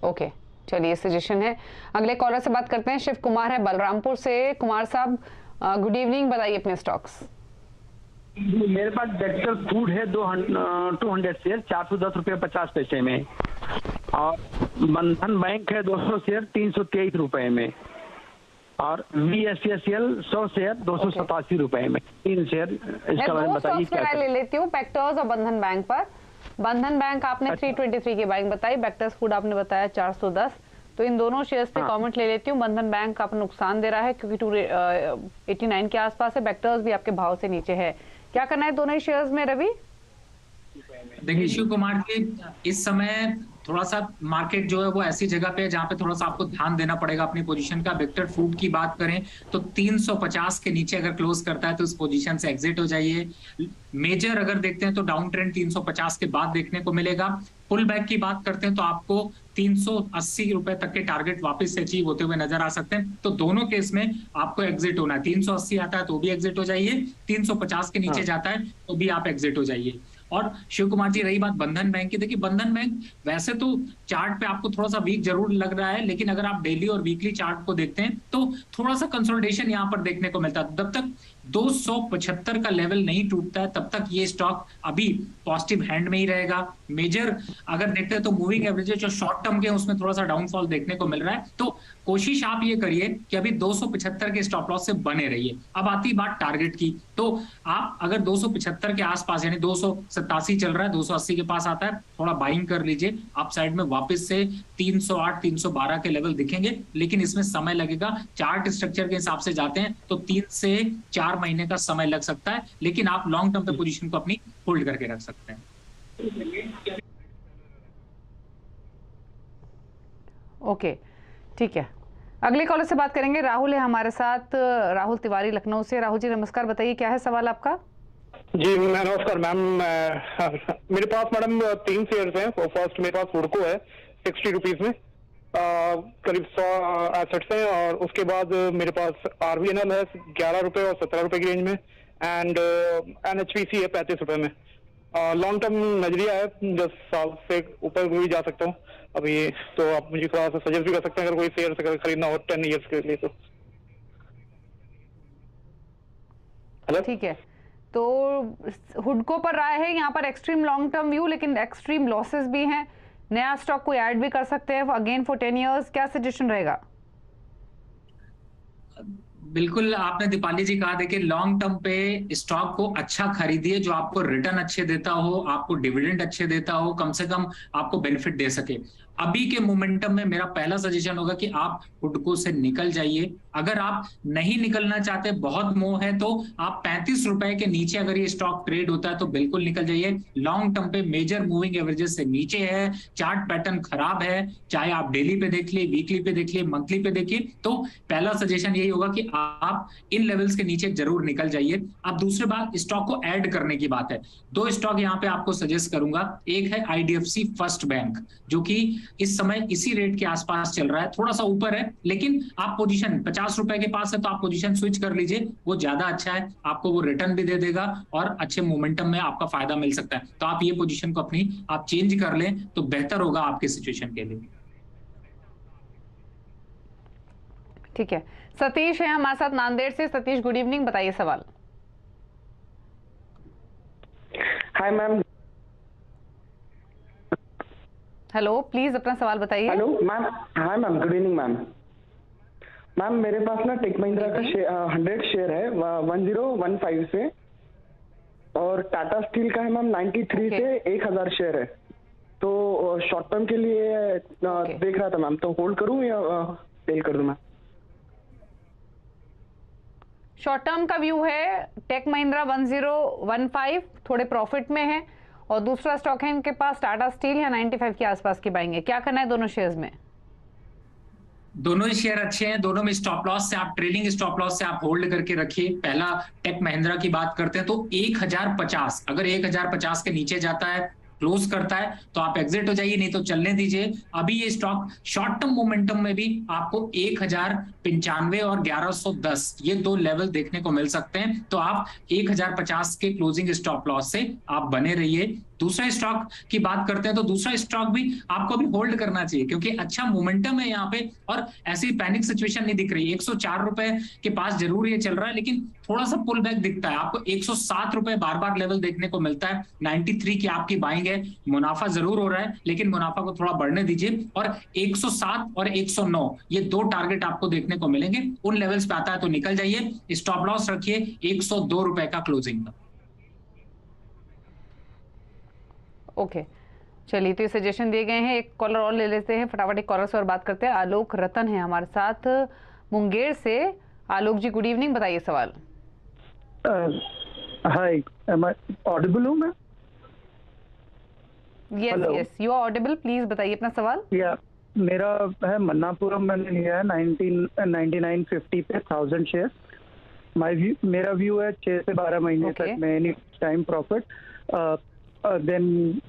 Okay, चलिए suggestion है। अगले कॉलर से बात करते हैं। शिव कुमार है बलरामपुर से। कुमार साहब गुड इवनिंग, बताइए अपने स्टॉक्स। मेरे पास वेक्टर फूड है 200 शेयर 410 रुपये 50 पैसे में, और बंधन बैंक है 200 शेयर 323 रुपए में, और VSCL 100 शेयर 287 रुपए में। 3 शेयर इसका बारे में बताइए क्या ले लेती हूँ, वेक्टर्स और बंधन बैंक पर। बंधन बैंक आपने 323 की बाइंग बताई, वेक्टर्स फूड आपने बताया 410, तो इन दोनों शेयर्स पे कमेंट ले लेती हूँ। बंधन बैंक आपको नुकसान दे रहा है क्योंकि 289 के आसपास है, वेक्टर्स भी आपके भाव से नीचे है। क्या करना है दोनों ही शेयर्स में रवि? देखिए शिव कुमार जी, इस समय थोड़ा सा मार्केट जो है वो ऐसी जगह पे है जहां पे थोड़ा सा आपको ध्यान देना पड़ेगा अपनी पोजीशन का। वेक्टर फूड की बात करें तो 350 के नीचे अगर क्लोज करता है तो उस पोजीशन से एग्जिट हो जाइए। मेजर अगर देखते हैं तो डाउन ट्रेंड 350 के बाद देखने को मिलेगा। पुल बैक की बात करते हैं तो आपको 380 रुपए तक के टारगेट वापस से अचीव होते हुए नजर आ सकते हैं। तो दोनों केस में आपको एग्जिट होना है। 380 आता है तो भी एग्जिट हो जाइए, 350 के नीचे जाता है तो भी आप एग्जिट हो जाइए। और शिव कुमार जी, रही बात बंधन बैंक की, देखिए बंधन बैंक वैसे तो चार्ट पे आपको थोड़ा सा वीक जरूर लग रहा है, लेकिन अगर आप डेली और वीकली चार्ट को देखते हैं तो थोड़ा सा कंसोलिडेशन यहाँ पर देखने को मिलता है। जब तक 275 का लेवल नहीं टूटता है तब तक ये स्टॉक अभी पॉजिटिव हैंड में ही रहेगा। मेजर अगर देखते हैं तो मूविंग एवरेजेस जो शॉर्ट टर्म के हैं उसमें थोड़ा सा डाउनफॉल देखने को मिल रहा है। तो कोशिश आप ये करिए कि अभी 275 के स्टॉप लॉस से बने रहिए। अब आती बात टारगेट की, तो आप अगर 275 के आसपास यानी 287 चल रहा है, 280 के पास आता है, थोड़ा बाइंग कर लीजिए। अप साइड में वापस से 308 312 के लेवल दिखेंगे, लेकिन इसमें समय लगेगा। चार्ट स्ट्रक्चर के हिसाब से जाते हैं तो 3 से 4 महीने का समय लग सकता है, लेकिन आप लॉन्ग टर्म पे पोजीशन को अपनी होल्ड करके रख सकते हैं। ओके, ठीक है। अगले कॉलर से बात करेंगे। राहुल है हमारे साथ, राहुल तिवारी लखनऊ से। राहुल जी नमस्कार, बताइए क्या है सवाल आपका? जी नमस्कार मैम, मेरे पास मैडम 3 शेयर्स हैं। फर्स्ट मेरे पास हुडको है 60 रुपीज में, करीब 100 एसेट्स हैं, और उसके बाद मेरे पास RVNL है 11 रुपए और 17 रुपए की रेंज में, एंड NHPC है 35 रुपए में। लॉन्ग टर्म नजरिया है, 10 साल से ऊपर भी जा सकता हूँ अभी, तो आप मुझे थोड़ा सा सजेस्ट भी कर सकते हैं अगर कोई शेयर अगर खरीदना हो 10 ईयर्स के लिए तो। हेलो, ठीक है, तो हुडको पर राय है यहाँ पर एक्सट्रीम लॉन्ग टर्म व्यू, लेकिन एक्सट्रीम लॉसेस भी हैं। नया स्टॉक को ऐड भी कर सकते हैं अगेन फॉर 10 इयर्स। क्या सजेशन रहेगा? बिल्कुल आपने दीपाली जी कहा, देखिए लॉन्ग टर्म पे स्टॉक को अच्छा खरीदिए जो आपको रिटर्न अच्छे देता हो, आपको डिविडेंड अच्छे देता हो, कम से कम आपको बेनिफिट दे सके। अभी के मोमेंटम में मेरा पहला सजेशन होगा कि आप हुडको से निकल जाइए। अगर आप नहीं निकलना चाहते, बहुत मोह है, तो आप 35 रुपए के नीचे अगर ये स्टॉक ट्रेड होता है तो बिल्कुल निकल जाइए। लॉन्ग टर्म पे मेजर मूविंग एवरेजेस से नीचे है, चार्ट पैटर्न खराब है, चाहे आप डेली पे देख लिए, वीकली पे देख लिए, मंथली पे देखिए। तो पहला सजेशन यही होगा कि आप इन लेवल्स के नीचे जरूर निकल जाइए। अब दूसरी बात, स्टॉक को ऐड करने की बात है। 2 स्टॉक यहाँ पे आपको सजेस्ट करूंगा। एक है IDFC फर्स्ट बैंक, जो कि इस समय इसी रेट के आसपास चल रहा है, थोड़ा सा ऊपर है, लेकिन आप पोजीशन 50 रुपए के पास है तो आप पोजीशन स्विच कर लीजिए, वो ज्यादा अच्छा है, आपको वो रिटर्न भी दे देगा और अच्छे मोमेंटम में आपका फायदा मिल सकता है। तो आप ये पोजीशन को अपनी आप चेंज कर लें तो बेहतर होगा आपके सिचुएशन के लिए। ठीक है, सतीश है हमारे साथ नांदेड़ से। सतीश गुड इवनिंग, बताइए सवाल। Hi ma'am. हेलो, प्लीज अपना सवाल बताइए। Hello ma'am, hi ma'am, good evening ma'am. Ma'am मेरे पास ना टेक महिंद्रा का 100 शेयर है 1015 से, और टाटा स्टील का है मैम 93 से 1000 शेयर है। तो शॉर्ट टर्म के लिए देख रहा था मैम, तो होल्ड करूं या सेल कर दूं मैम? शॉर्ट टर्म का व्यू है टेक महिंद्रा 1015, थोड़े प्रॉफिट में है, और दूसरा स्टॉक है इनके पास टाटा स्टील या 95 के आसपास की बाइंग है। क्या करना है दोनों शेयर्स में? दोनों ही शेयर अच्छे हैं, दोनों में स्टॉप लॉस से आप ट्रेलिंग स्टॉप लॉस से आप होल्ड करके रखिए। पहला टेक महिंद्रा की बात करते हैं तो 1050, अगर 1050 के नीचे जाता है, क्लोज करता है, तो आप एग्जिट हो जाइए, नहीं तो चलने दीजिए। अभी ये स्टॉक शॉर्ट टर्म मोमेंटम में भी आपको 1095 और 1110 ये 2 लेवल देखने को मिल सकते हैं। तो आप 1050 के क्लोजिंग स्टॉप लॉस से आप बने रहिए। दूसरा स्टॉक की बात करते हैं तो दूसरा स्टॉक भी आपको भी होल्ड करना चाहिए क्योंकि अच्छा मोमेंटम है यहाँ पे और ऐसी पैनिक सिचुएशन नहीं दिख रही। 104 रुपए के पास जरूर ये चल रहा है लेकिन थोड़ा सा पुल बैक दिखता है। आपको 107 रुपए बार बार लेवल देखने को मिलता है। 93 की आपकी बाइंग है, मुनाफा जरूर हो रहा है लेकिन मुनाफा को थोड़ा बढ़ने दीजिए। और 107 और 109 ये दो टारगेट आपको देखने को मिलेंगे। उन लेवल्स पे आता है तो निकल जाइए। स्टॉप लॉस रखिए 102 रुपए का क्लोजिंग का। ओके चलिए, तो ये सजेशन दिए गए हैं। एक कॉलर और ले लेते हैं, फटाफट एक कॉलर से और बात करते हैं। आलोक रतन है हमारे साथ मुंगेर से। आलोक जी गुड इवनिंग, बताइए सवाल। हाय, एम आई ऑडिबल हूँ मैं? Yes yes you are audible, please बताइए अपना सवाल। या मेरा है मन्नापुरम, मैंने लिया है 9950 पे 1000 शेयर। मेरा व्यू है 6 से 12 महीने तक में any time profit. Then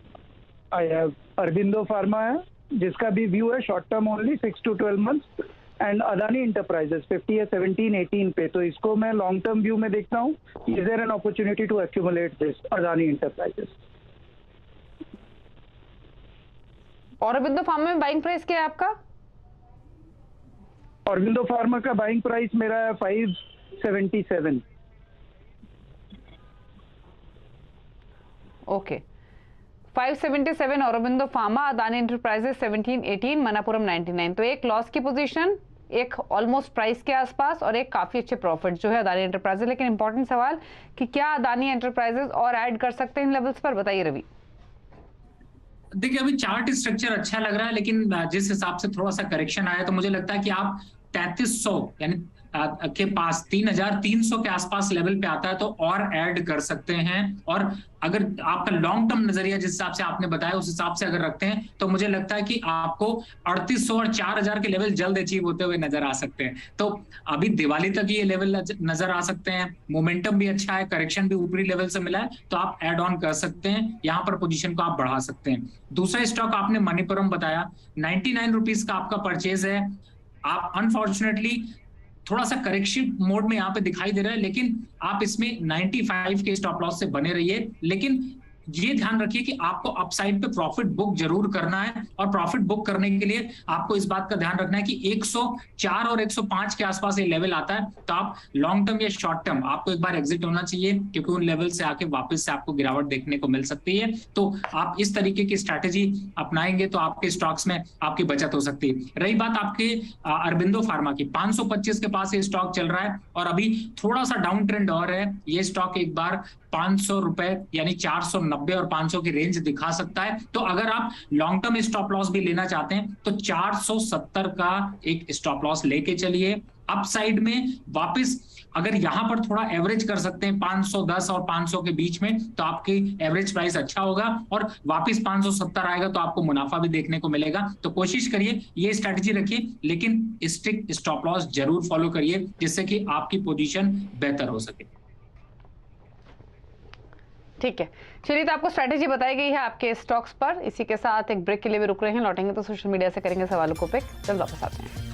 I have Aurobindo Pharma है जिसका भी व्यू है short term only 6 to 12 months। And Adani Enterprises 50 या 17, 18 पे, तो इसको मैं लॉन्ग टर्म व्यू में देखता हूँ। Is there an opportunity to accumulate this Adani Enterprises? Aurobindo Pharma में बाइंग प्राइस क्या है आपका? अरबिंदो फार्मा का बाइंग प्राइस मेरा है 577। ओके 577 औरबिंदो फार्मा, अदानी इंटरप्राइजेस 17, 18, मनापुरम 99। तो एक लॉस की पोजीशन, एक ऑलमोस्ट प्राइस के आसपास और एक काफी अच्छे प्रॉफिट जो है अदानी एंटरप्राइजेस। लेकिन इंपॉर्टेंट सवाल कि क्या अदानी एंटरप्राइजेस और ऐड कर सकते हैं इन लेवल्स पर, बताइए रवि। देखिए अभी चार्ट स्ट्रक्चर अच्छा लग रहा है लेकिन जिस हिसाब से थोड़ा सा करेक्शन आया तो मुझे लगता है कि आप 3300 यानी के पास 3300 के आसपास लेवल पे आता है तो और ऐड कर सकते हैं। और अगर आपका लॉन्ग टर्म नजरिया जिस हिसाब से आपने बताया उस हिसाब से अगर रखते हैं तो मुझे लगता है कि आपको 3800 और 4000 के लेवल जल्द अचीव होते हुए नजर आ सकते हैं। तो अभी दिवाली तक ये लेवल नजर आ सकते हैं। मोमेंटम भी अच्छा है, करेक्शन भी ऊपरी लेवल से मिला है तो आप ऐड ऑन कर सकते हैं। यहाँ पर पोजीशन को आप बढ़ा सकते हैं। दूसरा स्टॉक आपने मणिपुरम बताया, 99 रुपीज का आपका परचेज है। आप अनफॉर्चुनेटली थोड़ा सा करेक्शन मोड में यहाँ पे दिखाई दे रहा है लेकिन आप इसमें 95 के स्टॉप लॉस से बने रहिए। लेकिन ये ध्यान रखिए कि आपको अपसाइड पे प्रॉफिट बुक जरूर करना है और प्रॉफिट बुक करने के लिए आपको इस बात का ध्यान रखना है कि 104 और 105 के आसपास ये लेवल आता है तो आप लॉन्ग टर्म या शॉर्ट टर्म आपको एक बार एग्जिट होना चाहिए क्योंकि उन लेवल से आके वापस से आपको गिरावट देखने को मिल सकती है। तो आप इस तरीके की स्ट्रैटेजी अपनाएंगे तो आपके स्टॉक्स में आपकी बचत हो सकती है। रही बात आपके अरबिंदो फार्मा की, 525 के पास ये स्टॉक चल रहा है और अभी थोड़ा सा डाउन ट्रेंड और है। ये स्टॉक एक बार 500 रुपए यानी 490 और 500 की रेंज दिखा सकता है। तो अगर आप लॉन्ग टर्म स्टॉप लॉस भी लेना चाहते हैं तो 470 का एक स्टॉप लॉस लेके चलिए। अपसाइड में वापस अगर यहां पर थोड़ा एवरेज कर सकते हैं 510 और 500 के बीच में तो आपकी एवरेज प्राइस अच्छा होगा और वापस 570 आएगा तो आपको मुनाफा भी देखने को मिलेगा। तो कोशिश करिए ये स्ट्रेटजी रखिए लेकिन स्ट्रिक्ट स्टॉप लॉस जरूर फॉलो करिए जिससे कि आपकी पोजीशन बेहतर हो सके। ठीक है, चलिए तो आपको स्ट्रैटेजी बताई गई है आपके स्टॉक्स पर। इसी के साथ एक ब्रेक के लिए भी रुक रहे हैं, लौटेंगे तो सोशल मीडिया से करेंगे सवालों को पिक। जल्द वापस आते हैं।